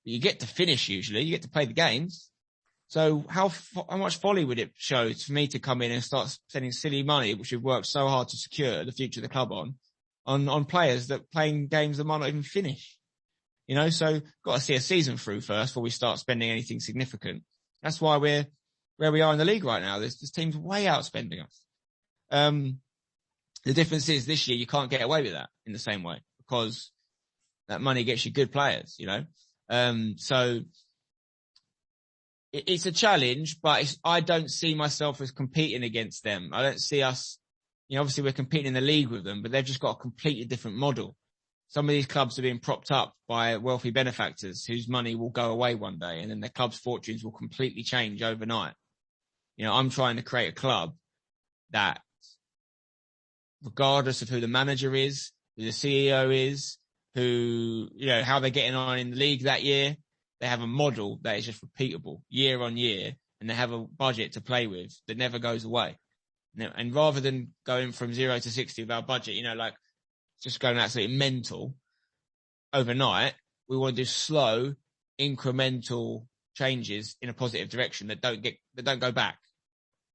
But you get to finish usually. You get to play the games. So how much folly would it show for me to come in and start spending silly money, which we've worked so hard to secure the future of the club on players that playing games that might not even finish? You know, so got to see a season through first before we start spending anything significant. That's why we're where we are in the league right now. There's teams way outspending us. The difference is this year you can't get away with that in the same way because that money gets you good players, you know. So it's a challenge, but I don't see myself as competing against them. I don't see us, you know, obviously we're competing in the league with them, but they've just got a completely different model. Some of these clubs are being propped up by wealthy benefactors whose money will go away one day and then their club's fortunes will completely change overnight. You know, I'm trying to create a club that, regardless of who the manager is, who the CEO is, who, you know, how they're getting on in the league that year, they have a model that is just repeatable year on year, and they have a budget to play with that never goes away. You know, and rather than going from 0 to 60 with our budget, you know, like just going absolutely mental overnight, we want to do slow, incremental changes in a positive direction that don't go back.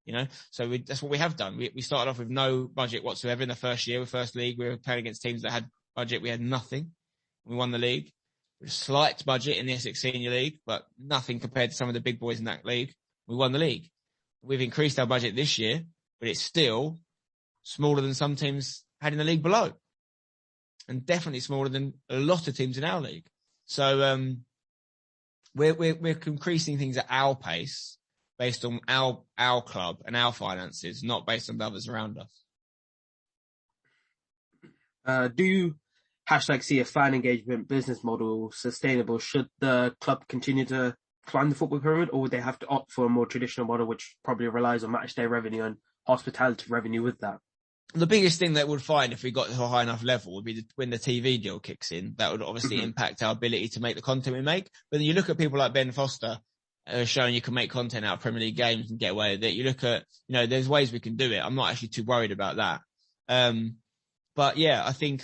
You know, so that's what we have done. We started off with no budget whatsoever in the first year. With first league, we were playing against teams that had budget. We had nothing. We won the league. With a slight budget in the Essex Senior League, but nothing compared to some of the big boys in that league. We won the league. We've increased our budget this year, but it's still smaller than some teams had in the league below, and definitely smaller than a lot of teams in our league. So we're increasing things at our pace, based on our club and our finances, not based on the others around us. Do you #see a fan engagement business model sustainable? Should the club continue to climb the football pyramid, or would they have to opt for a more traditional model, which probably relies on match day revenue and hospitality revenue with that? The biggest thing that we'd find if we got to a high enough level would be when the TV deal kicks in. That would obviously impact our ability to make the content we make. But then you look at people like Ben Foster, showing you can make content out of Premier League games and get away with it. You look at, you know, there's ways we can do it. I'm not actually too worried about that. But yeah, I think,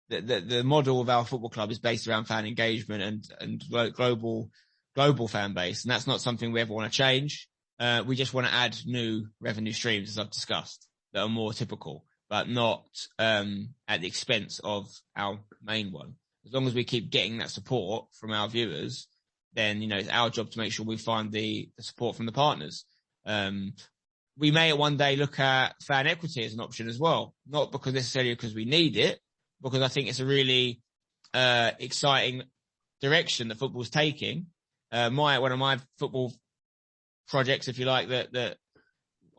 the model of our football club is based around fan engagement and global fan base. And that's not something we ever want to change. We just want to add new revenue streams, as I've discussed, that are more typical, but not, at the expense of our main one. As long as we keep getting that support from our viewers, then, you know, it's our job to make sure we find the support from the partners. We may one day look at fan equity as an option as well, not necessarily because we need it, because I think it's a really exciting direction that football's taking. One of my football projects, if you like, that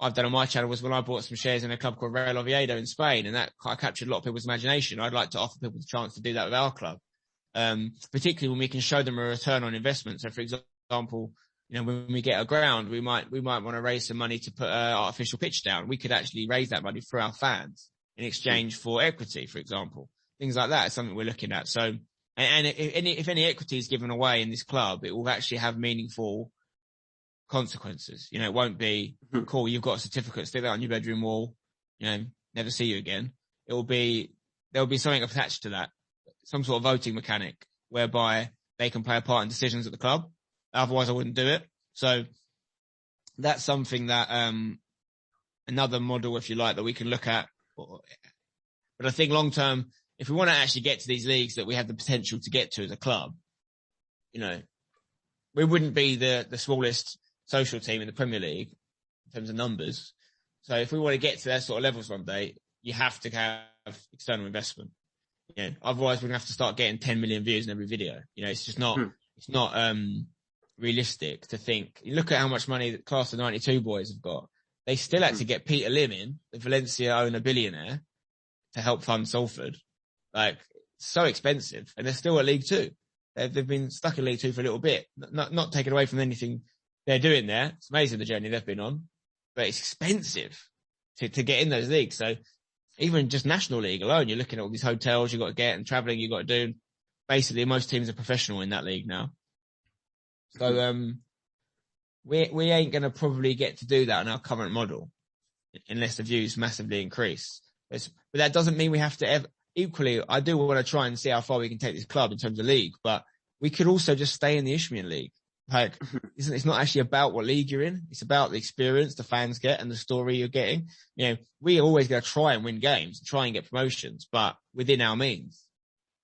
I've done on my channel was when I bought some shares in a club called Real Oviedo in Spain, and that captured a lot of people's imagination. I'd like to offer people the chance to do that with our club, particularly when we can show them a return on investment. So, for example, you know, when we get a ground, we might want to raise some money to put an artificial pitch down. We could actually raise that money for our fans in exchange for equity, for example. Things like that is something we're looking at. So, and if any equity is given away in this club, it will actually have meaningful consequences. You know, it won't be cool. You've got a certificate, stick that on your bedroom wall, you know, never see you again. There'll be something attached to that, some sort of voting mechanic whereby they can play a part in decisions at the club. Otherwise I wouldn't do it. So that's something that, another model, if you like, that we can look at. But I think long term, if we want to actually get to these leagues that we have the potential to get to as a club, you know, we wouldn't be the smallest social team in the Premier League in terms of numbers. So if we want to get to their sort of levels one day, you have to have external investment. You know, otherwise we're going to have to start getting 10 million views in every video. You know, it's just not, it's not, realistic to think. You look at how much money the Class of 92 boys have got. They still had to get Peter Lim in, the Valencia owner billionaire, to help fund Salford. Like, so expensive. And they're still at League Two. They've been stuck in League Two for a little bit. Not taken away from anything they're doing there. It's amazing the journey they've been on. But it's expensive to get in those leagues. So even just National League alone, you're looking at all these hotels you've got to get and travelling you've got to do. Basically, most teams are professional in that league now. So we ain't going to probably get to do that in our current model unless the views massively increase. But that doesn't mean we have to equally, I do want to try and see how far we can take this club in terms of league, but we could also just stay in the Isthmian League. Like, it's not actually about what league you're in. It's about the experience the fans get and the story you're getting. You know, we always going to try and win games, try and get promotions, but within our means.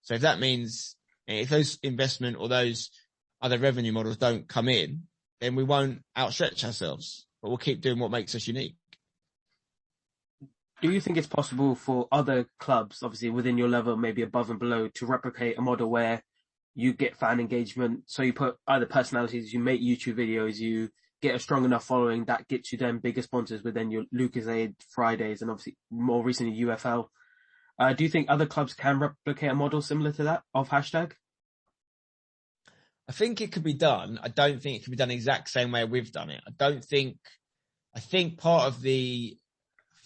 So if that means, if those investment or those other revenue models don't come in, then we won't outstretch ourselves, but we'll keep doing what makes us unique. Do you think it's possible for other clubs, obviously within your level, maybe above and below, to replicate a model where you get fan engagement? So you put either personalities, you make YouTube videos, you get a strong enough following that gets you then bigger sponsors within your Lucozade Fridays and obviously more recently UFL. Do you think other clubs can replicate a model similar to that of hashtag? I think it could be done. I don't think it can be done the exact same way we've done it. I think part of the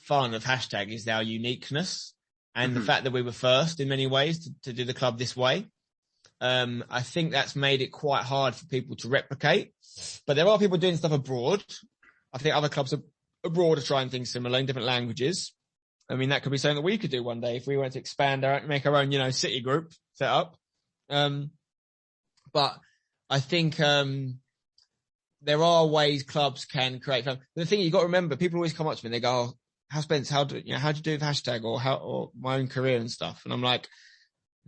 fun of hashtag is our uniqueness and the fact that we were first in many ways to do the club this way. I think that's made it quite hard for people to replicate, but there are people doing stuff abroad. I think other clubs abroad are trying things similar in different languages. I mean, that could be something that we could do one day if we wanted to expand make our own, city group set up. But I think, there are ways clubs can create fun. The thing you've got to remember, people always come up to me and they go, "Oh, how Spence, how'd you do with hashtag or my own career and stuff?" And I'm like,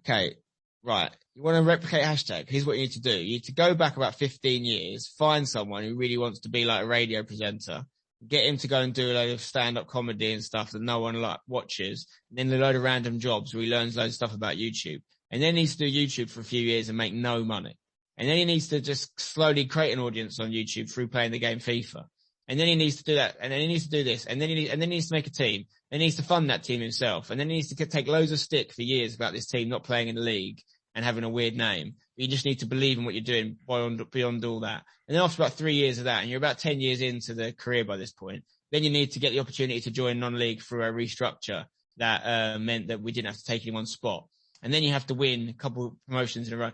okay, right. You want to replicate hashtag? Here's what you need to do. You need to go back about 15 years, find someone who really wants to be like a radio presenter, get him to go and do a load of stand-up comedy and stuff that no one watches, and then a load of random jobs where he learns loads of stuff about YouTube. And then he needs to do YouTube for a few years and make no money. And then he needs to just slowly create an audience on YouTube through playing the game FIFA. And then he needs to do that. And then he needs to do this. And then he needs to make a team. And he needs to fund that team himself. And then he needs to take loads of stick for years about this team not playing in the league and having a weird name. You just need to believe in what you're doing beyond all that. And then after about 3 years of that, and you're about 10 years into the career by this point, then you need to get the opportunity to join non-league through a restructure that meant that we didn't have to take anyone's spot. And then you have to win a couple of promotions in a row.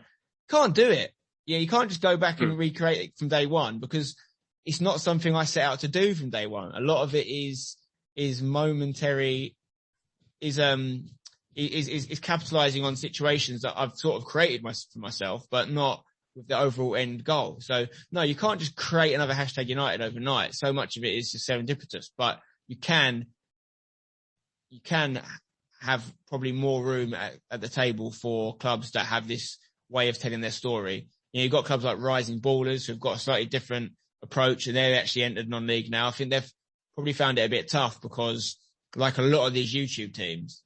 Can't do it. Yeah, you can't just go back and recreate it from day one because it's not something I set out to do from day one. A lot of it is momentary, is capitalizing on situations that I've sort of created for myself, but not with the overall end goal. So no, you can't just create another hashtag United overnight. So much of it is just serendipitous, but you can have probably more room at the table for clubs that have this way of telling their story. You've got clubs like Rising Ballers who've got a slightly different approach, and they've actually entered non-league now. I think they've probably found it a bit tough because, like a lot of these YouTube teams,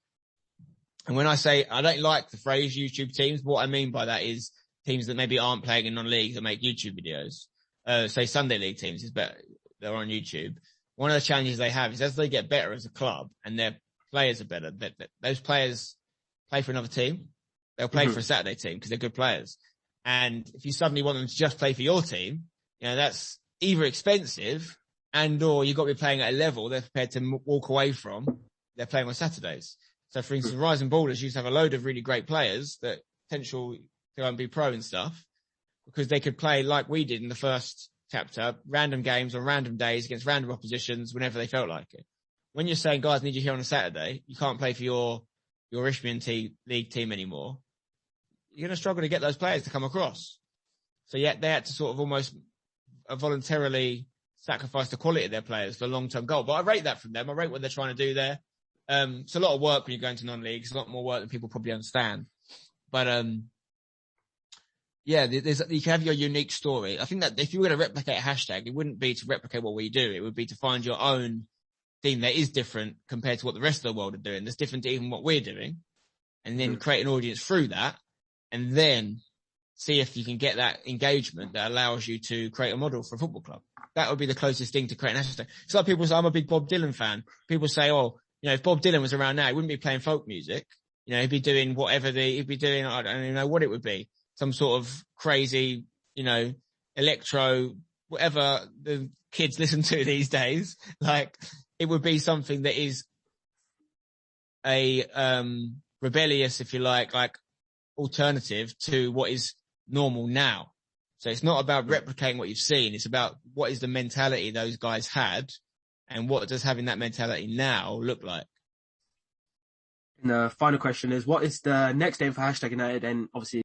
and when I say I don't like the phrase YouTube teams, what I mean by that is teams that maybe aren't playing in non-league that make YouTube videos. Say Sunday League teams is better. They're on YouTube. One of the challenges they have is as they get better as a club and their players are better, those players play for another team. They'll play for a Saturday team because they're good players. And if you suddenly want them to just play for your team, that's either expensive and or you've got to be playing at a level they're prepared to walk away from. They're playing on Saturdays. So for instance, Rising Ballers used to have a load of really great players that potential to go and be pro and stuff because they could play like we did in the first chapter, random games on random days against random oppositions whenever they felt like it. When you're saying, guys, I need you here on a Saturday, you can't play for your Isthmian League team anymore. You're going to struggle to get those players to come across. So yet they had to sort of almost voluntarily sacrifice the quality of their players for a long-term goal. But I rate that from them. I rate what they're trying to do there. It's a lot of work when you're going to non-league. It's a lot more work than people probably understand. But, you can have your unique story. I think that if you were going to replicate a hashtag, it wouldn't be to replicate what we do. It would be to find your own thing that is different compared to what the rest of the world are doing. That's different to even what we're doing. And then create an audience through that. And then see if you can get that engagement that allows you to create a model for a football club. That would be the closest thing to create an hashtag. It's like people say, I'm a big Bob Dylan fan. People say, if Bob Dylan was around now, he wouldn't be playing folk music. He'd be doing he'd be doing, I don't even know what it would be. Some sort of crazy, electro, whatever the kids listen to these days. Like, it would be something that is a, rebellious, if you like alternative to what is normal now. So it's not about replicating what you've seen. It's about what is the mentality those guys had and what does having that mentality now look like. And the final question is, what is the next aim for Hashtag United? And obviously